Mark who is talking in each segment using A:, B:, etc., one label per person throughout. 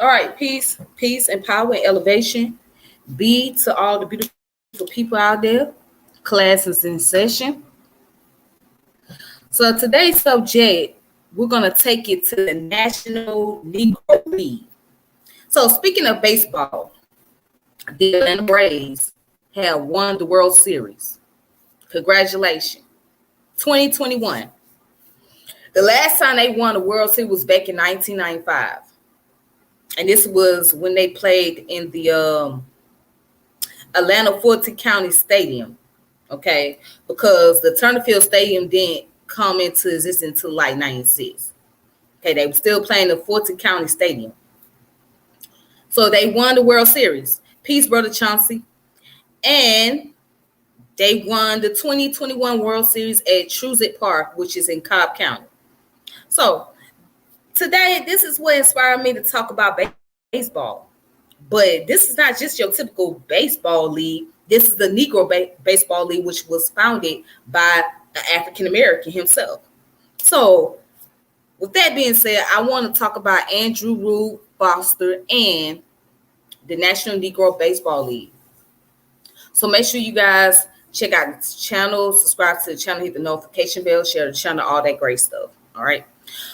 A: All right, peace, and power and elevation be to all the beautiful people out there. Class is in session. So today's subject, we're gonna take it to the National Negro League. So speaking of baseball, the Atlanta Braves have won the World Series. Congratulations. 2021. The last time they won the World Series was back in 1995. And this was when they played in the Atlanta Fulton County Stadium. Okay, because the Turner Field Stadium didn't come into existence until like 96. Okay, they were still playing the Fulton County Stadium. So they won the World Series. Peace, Brother Chauncey. And they won the 2021 World Series at Truitt Park, which is in Cobb County. So today, this is what inspired me to talk about baseball. But this is not just your typical baseball league. This is the Negro Baseball League, which was founded by an African American himself. So, with that being said, I want to talk about Andrew Rube Foster and the National Negro Baseball League. So, make sure you guys check out the channel, subscribe to the channel, hit the notification bell, share the channel, all that great stuff. All right.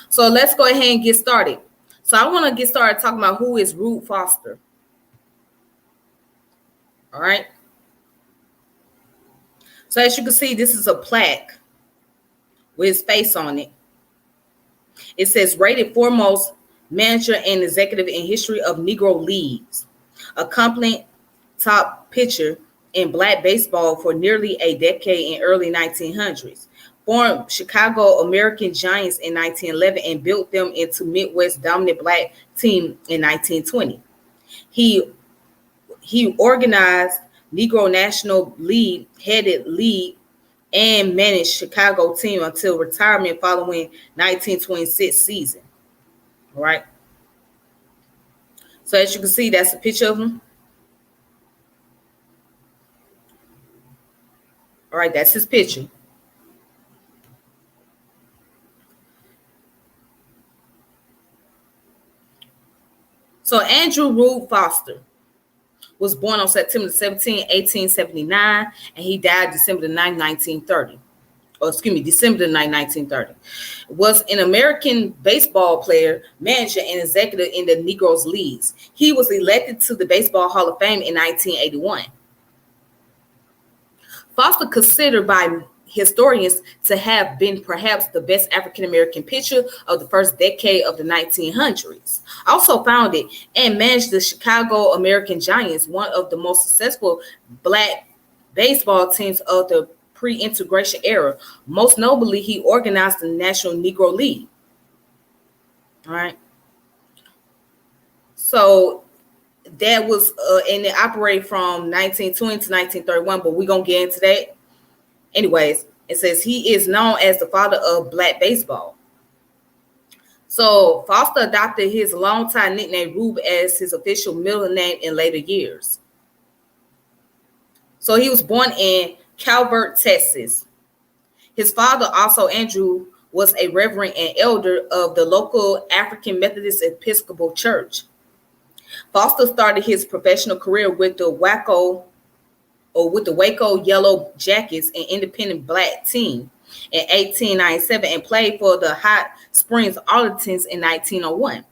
A: So, let's go ahead and get started. So, I want to get started talking about who is Rube Foster. All right. So as you can see, this is a plaque with his face on it. It says rated foremost manager and executive in history of Negro Leagues, accomplished top pitcher in black baseball for nearly a decade in early 1900s. Formed Chicago American Giants in 1911 and built them into Midwest dominant black team in 1920. He organized Negro National League, headed league, and managed Chicago team until retirement following 1926 season. All right. So as you can see, that's a picture of him. All right, that's his picture. So Andrew Rube Foster was born on September 17, 1879, and he died December 9, 1930. December 9, 1930. Was an American baseball player, manager, and executive in the Negroes Leagues. He was elected to the Baseball Hall of Fame in 1981. Foster considered by historians to have been perhaps the best African-American pitcher of the first decade of the 1900s. Also founded and managed the Chicago American Giants, one of the most successful black baseball teams of the pre-integration era. Most notably, he organized the National Negro League. All right. So that was, and it operated from 1920 to 1931, but we're going to get into that. Anyways, it says he is known as the father of black baseball. So Foster adopted his longtime nickname Rube as his official middle name in later years. So he was born in Calvert, Texas. His father, also Andrew, was a reverend and elder of the local African Methodist Episcopal Church. Foster started his professional career with the Waco or with the Waco Yellow Jackets, an independent black team, in 1897 and played for the Hot Springs Arlequins in 1901.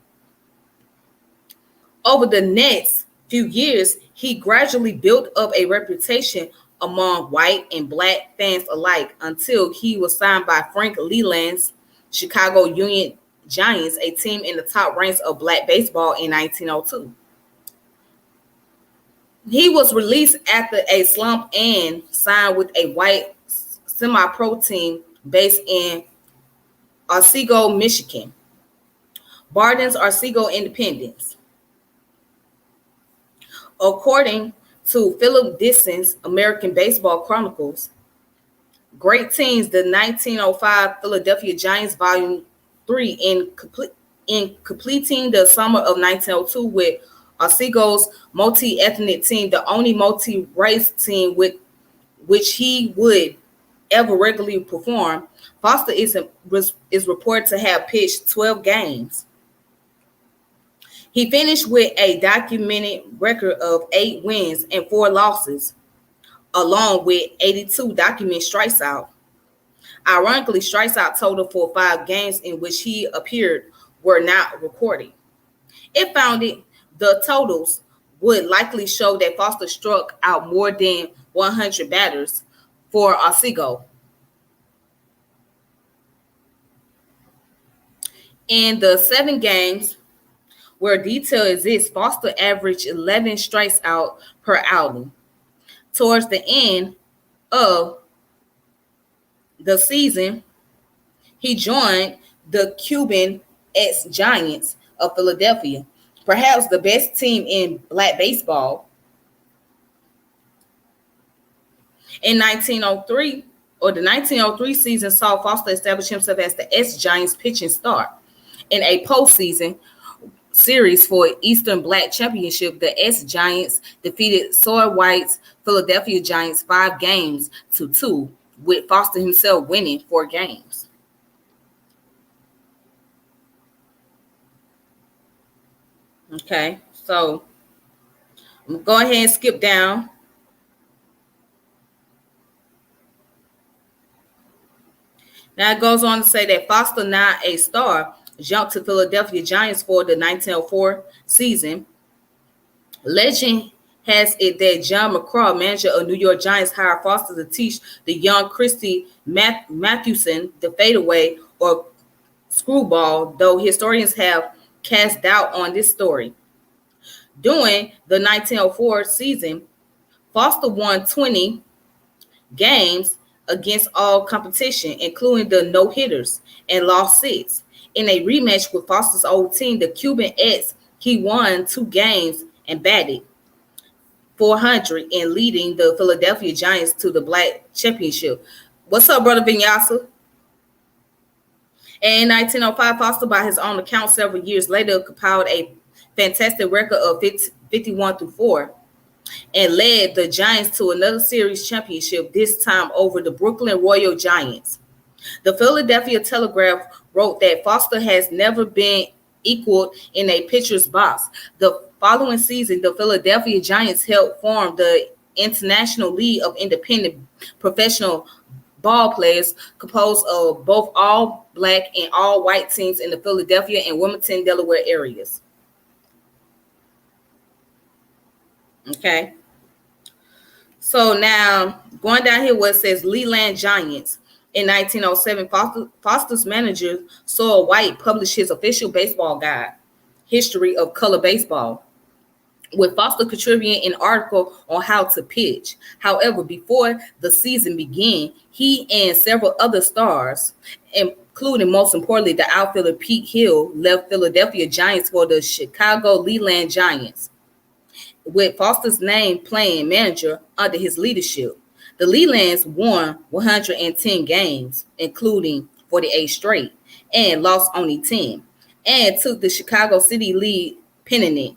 A: Over the next few years, he gradually built up a reputation among white and black fans alike until he was signed by Frank Leland's Chicago Union Giants, a team in the top ranks of black baseball, in 1902. He was released after a slump and signed with a white semi-pro team based in Otsego, Michigan, Barden's Otsego Independence. According to Philip Dixon's American Baseball Chronicles, Great Teams, the 1905 Philadelphia Giants, Volume 3, in completing the summer of 1902 with Otsego's multi-ethnic team, the only multi-race team with which he would ever regularly perform. Foster is reported to have pitched 12 games. He finished with a documented record of 8 wins and 4 losses, along with 82 documented strikeouts. Ironically, strikeout total for 5 games in which he appeared were not recorded. It found it the totals would likely show that Foster struck out more than 100 batters for Otsego. In the 7 games where detail exists, Foster averaged 11 strikes out per outing. Towards the end of the season, he joined the Cuban Giants of Philadelphia, perhaps the best team in black baseball. In 1903, the 1903 season saw Foster establish himself as the Giants pitching star. In a postseason series for Eastern Black Championship, the Giants defeated Soy White's Philadelphia Giants 5-2, with Foster himself winning 4 games. Okay, so I'm going to go ahead and skip down. Now it goes on to say that Foster, now a star, jumped to Philadelphia Giants for the 1904 season. Legend has it that John McCraw, manager of New York Giants, hired Foster to teach the young Christy Mathewson the fadeaway or screwball, though historians have cast doubt on this story. During the 1904 season, Foster won 20 games against all competition, including the no-hitters, and lost 6. In a rematch with Foster's old team, the Cuban Eds, he won 2 games and batted .400 in leading the Philadelphia Giants to the Black Championship. What's up, brother Vinyasa? And in 1905, Foster, by his own account, several years later, compiled a fantastic record of 51-4 and led the Giants to another series championship, this time over the Brooklyn Royal Giants. The Philadelphia Telegraph wrote that Foster has never been equaled in a pitcher's box. The following season, the Philadelphia Giants helped form the International League of Independent Professional Ball Players, composed of both all black and all white teams in the Philadelphia and Wilmington, Delaware areas. Okay. So now going down here where it says Leland Giants. In 1907, Foster's manager, Soil White, published his official baseball guide, History of Color Baseball, with Foster contributing an article on how to pitch. However, before the season began, he and several other stars, including most importantly the outfielder Pete Hill, left Philadelphia Giants for the Chicago Leland Giants, with Foster's name playing manager under his leadership. The Lelands won 110 games, including 48 straight, and lost only 10, and took the Chicago City League pennant.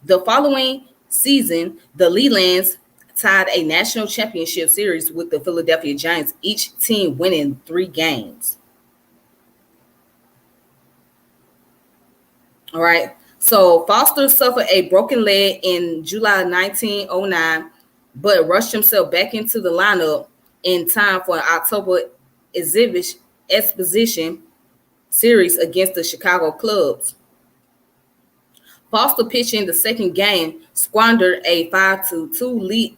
A: The following season, the Lelands tied a national championship series with the Philadelphia Giants, each team winning 3 games. All right. So Foster suffered a broken leg in July 1909 but rushed himself back into the lineup in time for an October exhibition series against the Chicago Cubs. Foster pitched in the second game, squandered a 5-2 lead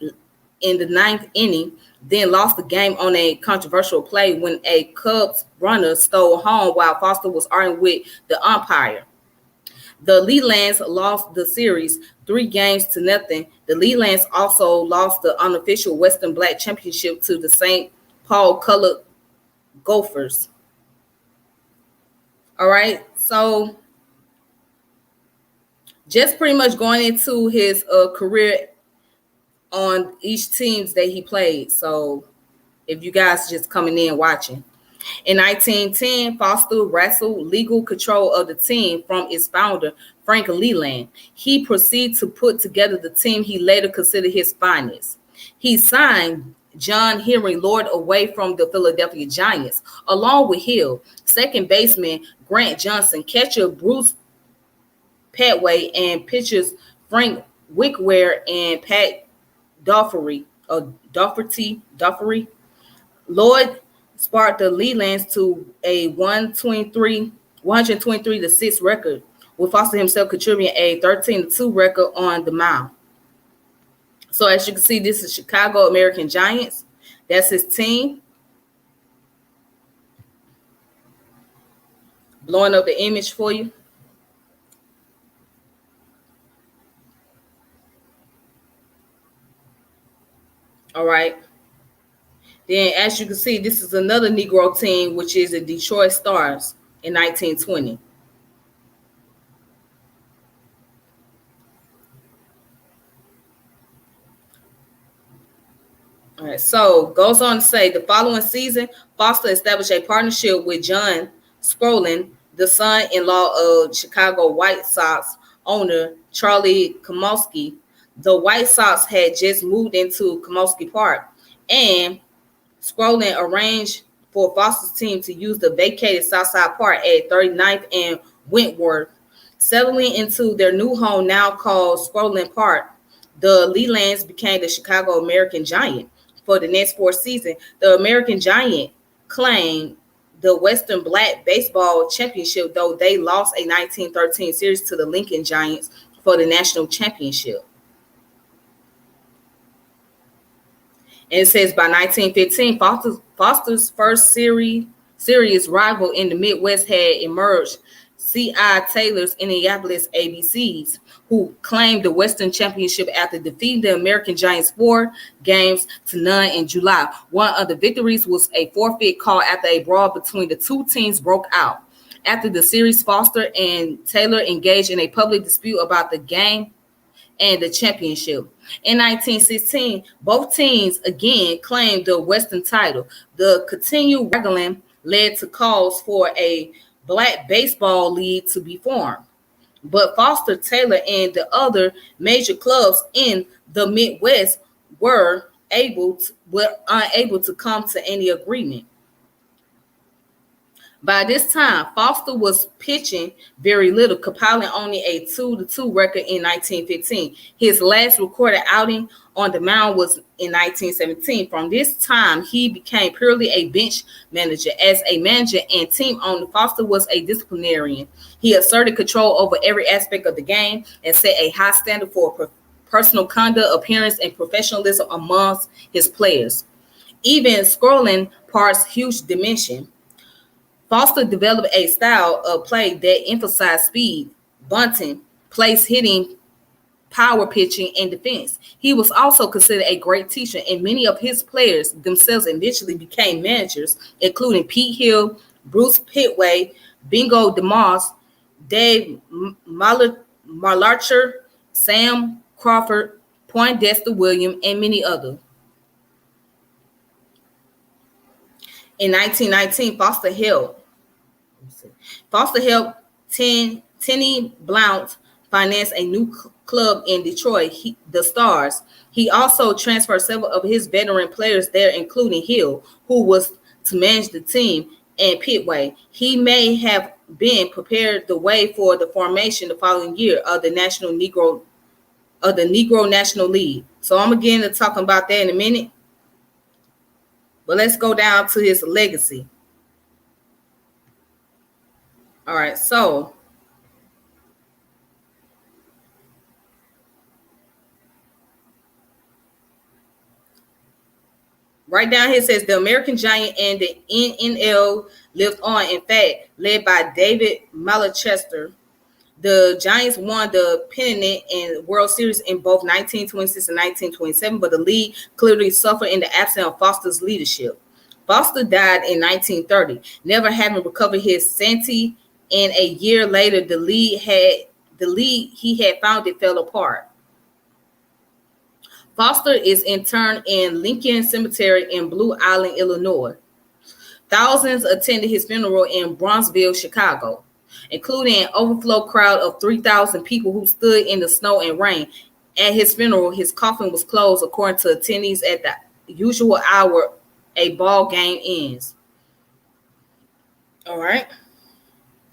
A: in the ninth inning, then lost the game on a controversial play when a Cubs runner stole home while Foster was arguing with the umpire. The Lelands lost the series 3-0. The Lelands also lost the unofficial Western Black Championship to the St. Paul Colored Gophers. All right, so just pretty much going into his career on each teams that he played. So if you guys just coming in watching. In 1910, Foster wrestled legal control of the team from its founder, Frank Leland. He proceeded to put together the team he later considered his finest. He signed John Henry Lord away from the Philadelphia Giants, along with Hill, second baseman Grant Johnson, catcher Bruce Petway, and pitchers Frank Wickware and Pat Dougherty. Lloyd sparked the Lelands to a 123-6 record, with Foster himself contributing a 13-2 record on the mound. So as you can see, this is Chicago American Giants. That's his team. Blowing up the image for you. All right. Then, as you can see, this is another Negro team, which is the Detroit Stars in 1920. All right, so goes on to say the following season, Foster established a partnership with John Skrolin, the son-in-law of Chicago White Sox owner Charlie Komosky. The White Sox had just moved into Komosky Park, and Skrolin arranged for Foster's team to use the vacated Southside Park at 39th and Wentworth. Settling into their new home, now called Skrolin Park, the Lelands became the Chicago American Giant. For the next 4 seasons, the American Giant claimed the Western Black Baseball Championship, though they lost a 1913 series to the Lincoln Giants for the national championship. And it says by 1915, Foster's first serious rival in the Midwest had emerged, C.I. Taylor's Indianapolis ABCs, who claimed the Western Championship after defeating the American Giants 4-0 in July. One of the victories was a forfeit call after a brawl between the two teams broke out. After the series, Foster and Taylor engaged in a public dispute about the game and the championship. In 1916, both teams again claimed the Western title. The continued wrangling led to calls for a Black Baseball League to be formed, but Foster, Taylor, and the other major clubs in the Midwest were unable to come to any agreement. By this time, Foster was pitching very little, compiling only a 2-2 record in 1915. His last recorded outing on the mound was in 1917. From this time, he became purely a bench manager. As a manager and team owner, Foster was a disciplinarian. He asserted control over every aspect of the game and set a high standard for personal conduct, appearance, and professionalism amongst his players. Even Skrolin Park's huge dimension, Foster developed a style of play that emphasized speed, bunting, place hitting, power pitching, and defense. He was also considered a great teacher, and many of his players themselves eventually became managers, including Pete Hill, Bruce Petway, Bingo Demise, Dave Marlarcher, Sam Crawford, Poindexter Williams, and many others. In 1919, Foster helped Tenny Blount finance a new club in Detroit, the Stars. He also transferred several of his veteran players there, including Hill, who was to manage the team, and Pitway. He may have been prepared the way for the formation the following year of the Negro National League. So I'm going to get into talking about that in a minute. But let's go down to his legacy. All right, so right down here says the American Giant and the NNL lived on. In fact, led by David Malachester, the Giants won the pennant and World Series in both 1926 and 1927, but the league clearly suffered in the absence of Foster's leadership. Foster died in 1930, never having recovered his sanity, and a year later, the league he had founded fell apart. Foster is interred in Lincoln Cemetery in Blue Island, Illinois. Thousands attended his funeral in Bronzeville, Chicago, including an overflow crowd of 3,000 people who stood in the snow and rain. At his funeral, his coffin was closed according to attendees at the usual hour a ball game ends. All right.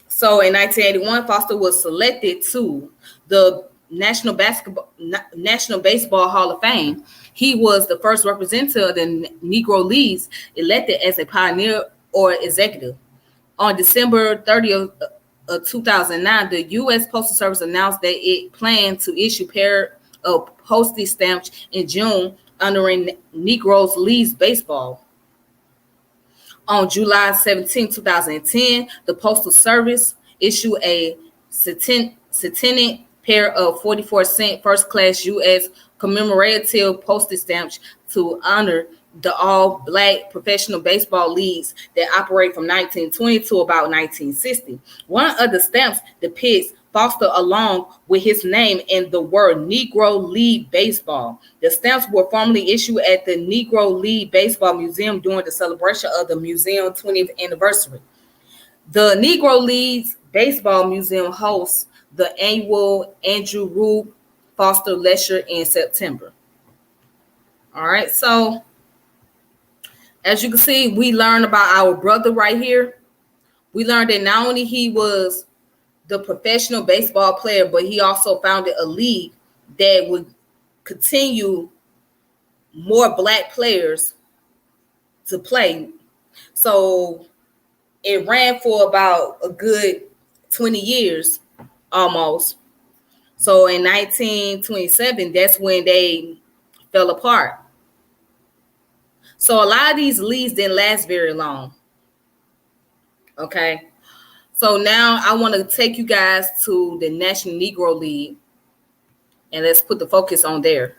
A: So in 1981, Foster was selected to the National Baseball Hall of Fame. He was the first representative of the Negro Leagues elected as a pioneer or executive. On December 30th of 2009, the U.S. Postal Service announced that it planned to issue a pair of postage stamps in June honoring Negro Leagues baseball. On July 17, 2010, the Postal Service issued a centennial pair of 44-cent first-class U.S. commemorative postage stamps to honor the all-black professional baseball leagues that operate from 1920 to about 1960. One of the stamps depicts Foster along with his name and the word Negro League Baseball. The stamps were formally issued at the Negro League Baseball Museum during the celebration of the museum's 20th anniversary. The Negro Leagues Baseball Museum hosts the annual Andrew Rube Foster Lecture in September. All right, so as you can see, we learned about our brother right here. We learned that not only he was the professional baseball player, but he also founded a league that would continue more black players to play. So it ran for about a good 20 years almost. So in 1927, that's when they fell apart. So a lot of these leagues didn't last very long. Okay. So now I want to take you guys to the National Negro League, and let's put the focus on there.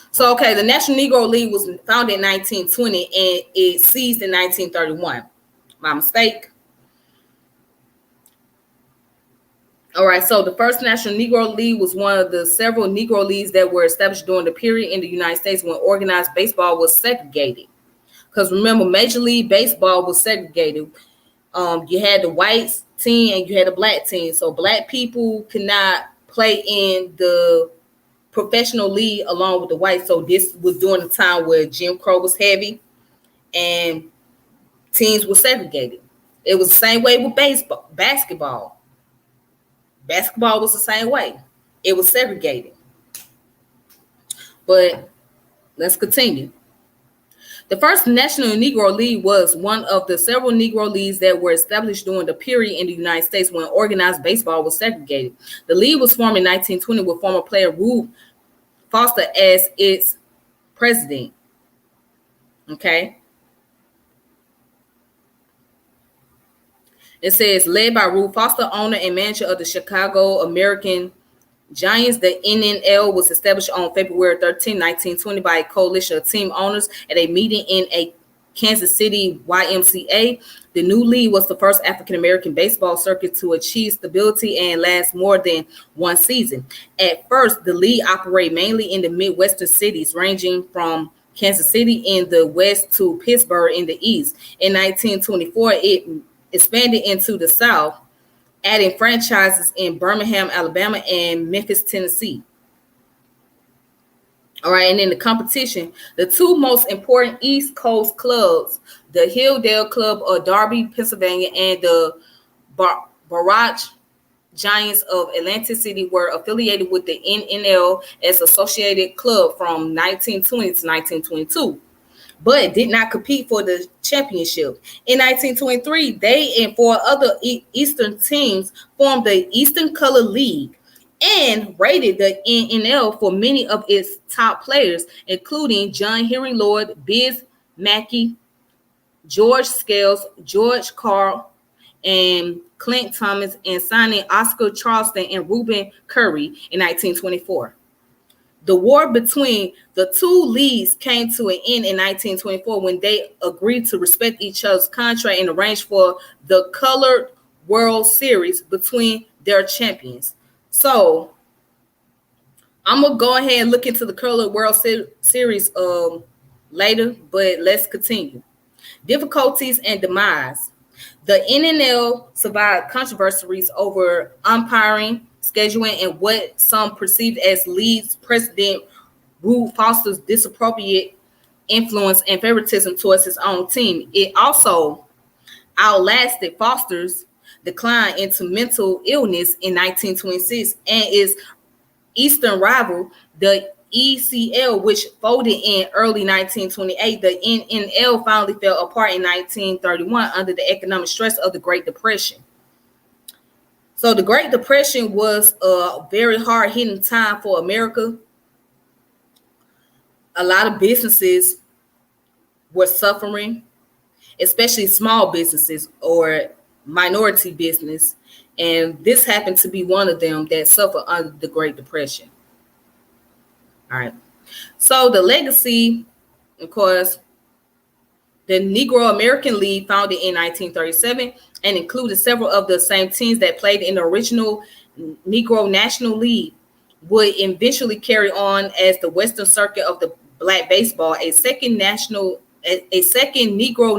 A: So, okay, the National Negro League was founded in 1920 and it ceased in 1931. My mistake. All right, so the first National Negro League was one of the several Negro Leagues that were established during the period in the United States when organized baseball was segregated. Because remember, Major League Baseball was segregated. You had the white team and you had the black team. So black people could not play in the professional league along with the whites. So this was during the time where Jim Crow was heavy and teams were segregated. It was the same way with basketball. Basketball was the same way. It was segregated. But let's continue. The first National Negro League was one of the several Negro Leagues that were established during the period in the United States when organized baseball was segregated. The league was formed in 1920 with former player Rube Foster as its president. Okay. It says, led by Rube Foster, owner and manager of the Chicago American Giants, the NNL was established on February 13, 1920 by a coalition of team owners at a meeting in a Kansas City YMCA. The new league was the first African-American baseball circuit to achieve stability and last more than one season. At first, the league operated mainly in the Midwestern cities, ranging from Kansas City in the west to Pittsburgh in the east. In 1924, it expanded into the South, adding franchises in Birmingham, Alabama, and Memphis, Tennessee. All right, and in the competition, the two most important East Coast clubs, the Hilldale Club of Darby, Pennsylvania, and the Giants of Atlantic City were affiliated with the NNL as associated club from 1920 to 1922, but did not compete for the championship. In 1923, they and four other Eastern teams formed the Eastern Color League and rated the NNL for many of its top players, including John Henry Lloyd, Biz Mackey, George Scales, George Carl, and Clint Thomas, and signing Oscar Charleston and Reuben Curry in 1924. The war between the two leagues came to an end in 1924 when they agreed to respect each other's contract and arranged for the Colored World Series between their champions. So I'm going to go ahead and look into the Colored World Series later, but let's continue. Difficulties and demise. The NNL survived controversies over umpiring, scheduling, and what some perceived as league's president Rube Foster's disappropriate influence and favoritism towards his own team. It also outlasted Foster's decline into mental illness in 1926 and its Eastern rival, the ECL, which folded in early 1928. The NNL finally fell apart in 1931 under the economic stress of the Great Depression. So the Great Depression was a very hard-hitting time for America. A lot of businesses were suffering, especially small businesses or minority business. And this happened to be one of them that suffered under the Great Depression. All right. So the legacy, of course, the Negro American League, founded in 1937 and included several of the same teams that played in the original Negro National League, would eventually carry on as the Western Circuit of the Black Baseball. A second Negro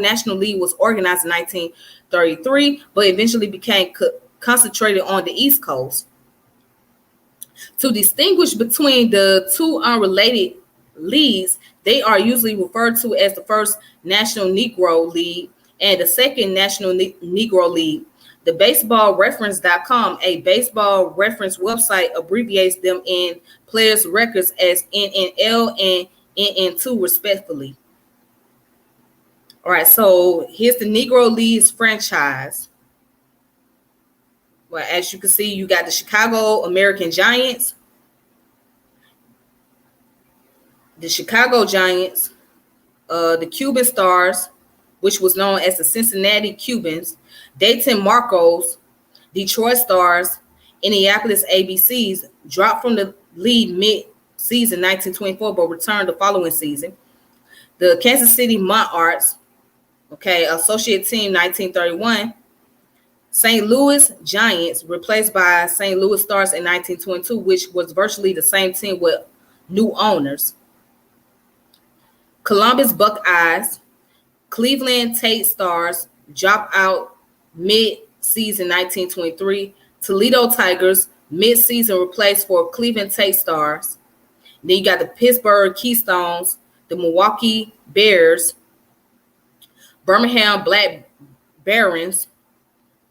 A: National League was organized in 1933, but eventually became concentrated on the East Coast. To distinguish between the two unrelated leagues, they are usually referred to as the first National Negro League and the second National Negro League. The baseballreference.com, a baseball reference website, abbreviates them in players' records as NNL and NN2 respectively. All right, so here's the Negro Leagues franchise. Well, as you can see, you got the Chicago American Giants, the Chicago Giants, the Cuban Stars, which was known as the Cincinnati Cubans, Dayton Marcos, Detroit Stars, Indianapolis ABCs, dropped from the league mid-season 1924, but returned the following season. The Kansas City Monarchs, associate team 1931. St. Louis Giants, replaced by St. Louis Stars in 1922, which was virtually the same team with new owners. Columbus Buckeyes, Cleveland Tate Stars, dropped out mid-season 1923. Toledo Tigers, mid-season, replaced for Cleveland Tate Stars. Then you got the Pittsburgh Keystones, the Milwaukee Bears, Birmingham Black Barons,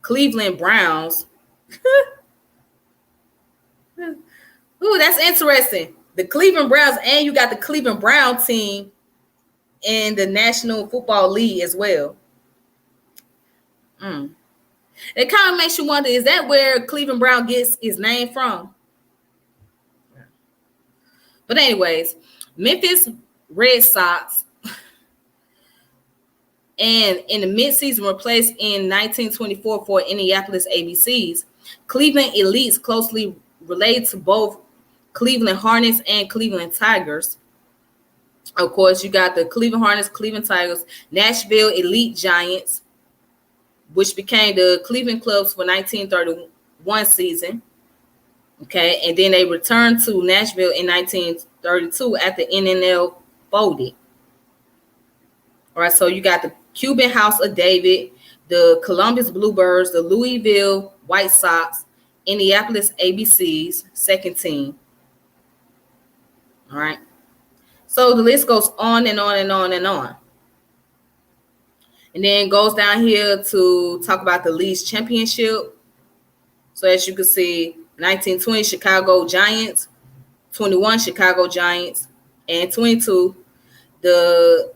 A: Cleveland Browns. Ooh, that's interesting. The Cleveland Browns, and you got the Cleveland Brown team in the National Football League as well. It kind of makes you wonder, is that where Cleveland Brown gets his name from? But anyways, Memphis Red Sox, and in the midseason replaced in 1924 for Indianapolis ABCs. Cleveland Elites, closely related to both Cleveland Hornets and Cleveland Tigers. Of course, you got the Cleveland Hornets, Cleveland Tigers, Nashville Elite Giants, which became the Cleveland Clubs for 1931 season. And then they returned to Nashville in 1932 after NNL folded. All right, so you got the Cuban House of David, the Columbus Bluebirds, the Louisville White Sox, Indianapolis ABCs, second team. All right. So the list goes on and on and on and on. And then goes down here to talk about the league's championship. So as you can see, 1920 Chicago Giants, 21 Chicago Giants, and 22 the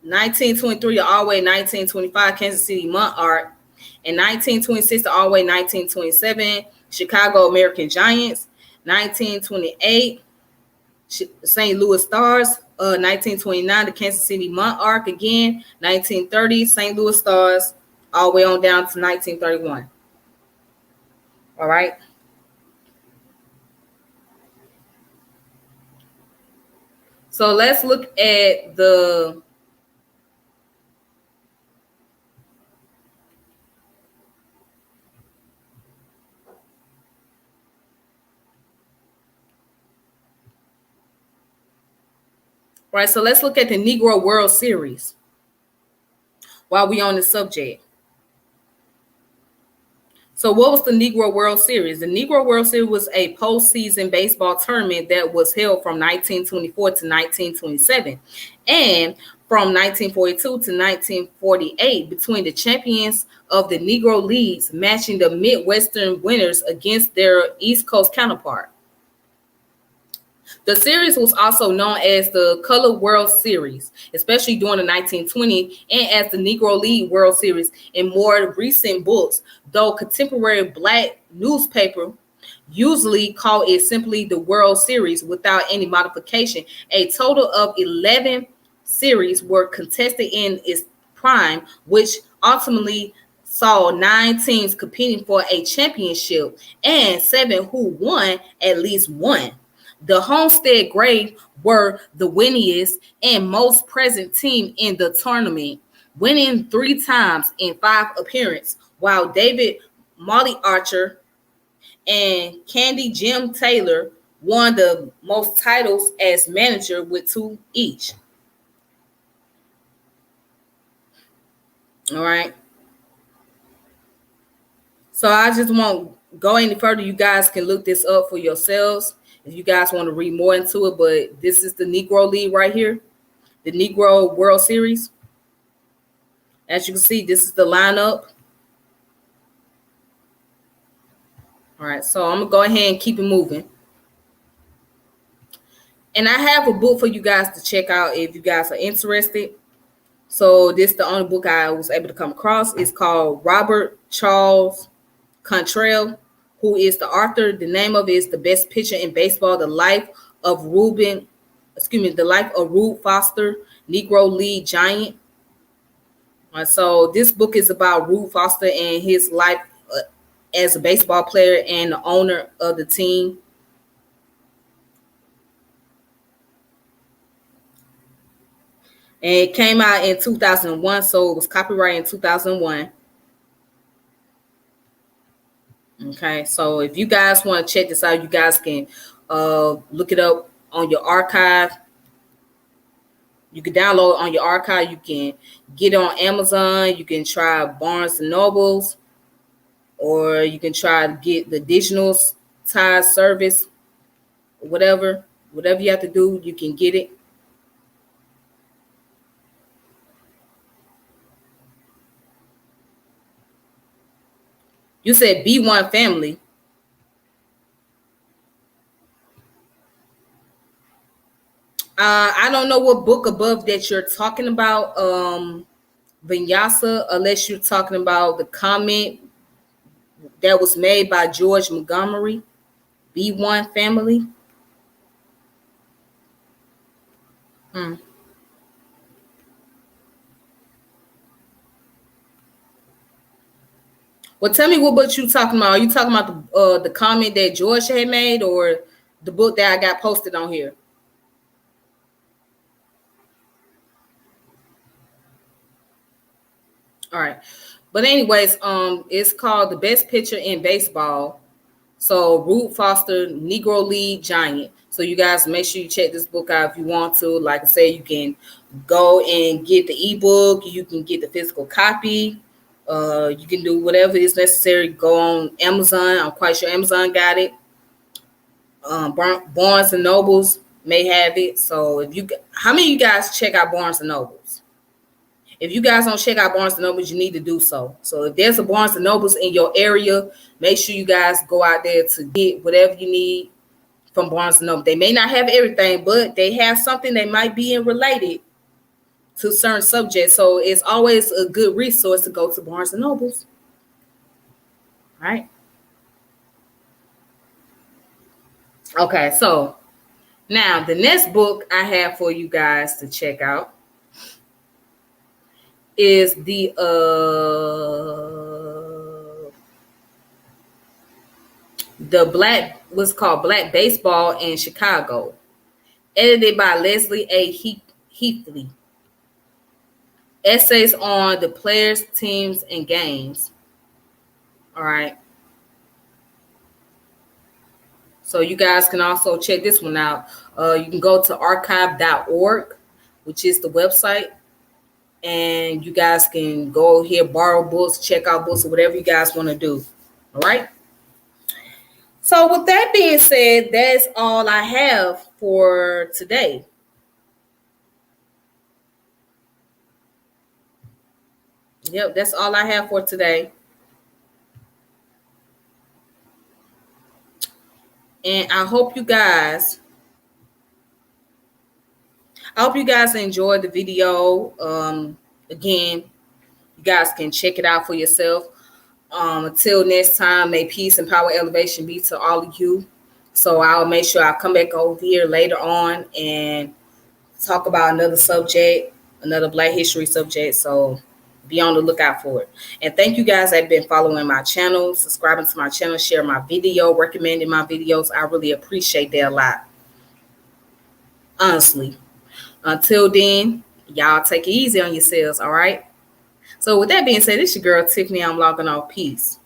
A: 1923 the all-way 1925 Kansas City Monarch, and 1926 the all-way 1927 Chicago American Giants, 1928 St. Louis Stars, 1929 the Kansas City Monarch again, 1930 St. Louis Stars, all the way on down to 1931. All right. So let's look at the right. So let's look at the Negro World Series while we on the subject. So what was the Negro World Series? The Negro World Series was a postseason baseball tournament that was held from 1924 to 1927 and from 1942 to 1948 between the champions of the Negro Leagues, matching the Midwestern winners against their East Coast counterpart. The series was also known as the Colored World Series, especially during the 1920s, and as the Negro League World Series in more recent books, though contemporary black newspaper usually call it simply the World Series without any modification. A total of 11 series were contested in its prime, which ultimately saw 9 teams competing for a championship and 7 who won at least one. The Homestead Gray were the winningest and most present team in the tournament, winning 3 times in 5 appearances, while David Molly Archer and Candy Jim Taylor won the most titles as manager with 2 each. All right. So I just won't go any further. You guys can look this up for yourselves if you guys want to read more into it. But this is the Negro League right here, the Negro World Series. As you can see, this is the lineup. All right, so I'm going to go ahead and keep it moving. And I have a book for you guys to check out if you guys are interested. So this is the only book I was able to come across. It's called Robert Charles Contrell, who is the author. The name of it is The Best Pitcher in Baseball, The Life of Rube Foster, Negro League Giant. So this book is about Rube Foster and his life as a baseball player and the owner of the team. And it came out in 2001, so it was copyrighted in 2001. Okay, so if you guys want to check this out, you guys can look it up on your archive. You can download it on your archive. You can get it on Amazon. You can try Barnes and Nobles, or you can try to get the digital tie service, whatever you have to do, you can get it. You said B1 Family. I don't know what book above that you're talking about, Vinyasa, unless you're talking about the comment that was made by George Montgomery, B1 Family. Well, tell me what book you talking about. Are you talking about the comment that George had made, or the book that I got posted on here? All right. But anyways, it's called The Best Pitcher in Baseball. So Rube Foster, Negro League Giant. So you guys make sure you check this book out if you want to. Like I said, you can go and get the ebook. You can get the physical copy. You can do whatever is necessary. Go on Amazon. I'm quite sure Amazon got it. Barnes and Nobles may have it. So if you, how many of you guys check out Barnes and Nobles? If you guys don't check out Barnes & Nobles, you need to do so. So if there's a Barnes & Nobles in your area, make sure you guys go out there to get whatever you need from Barnes & Noble. They may not have everything, but they have something that might be related to certain subjects. So it's always a good resource to go to Barnes & Nobles. All right. Okay, so now the next book I have for you guys to check out is the what's called Black Baseball in Chicago, edited by Leslie A. Heathley. Essays on the players, teams, and games. All right. So you guys can also check this one out. You can go to archive.org, which is the website. And you guys can go here, borrow books, check out books, or whatever you guys want to do. All right. So with that being said, that's all I have for today. Yep, that's all I have for today. And I hope you guys enjoyed the video. Again, you guys can check it out for yourself. Until next time, may peace and power elevation be to all of you. So I'll make sure I come back over here later on and talk about another subject, another Black history subject. So be on the lookout for it. And thank you guys that have been following my channel, subscribing to my channel, share my video, recommending my videos. I really appreciate that a lot. Honestly. Until then, y'all take it easy on yourselves, all right? So with that being said, it's your girl Tiffany. I'm logging off. Peace.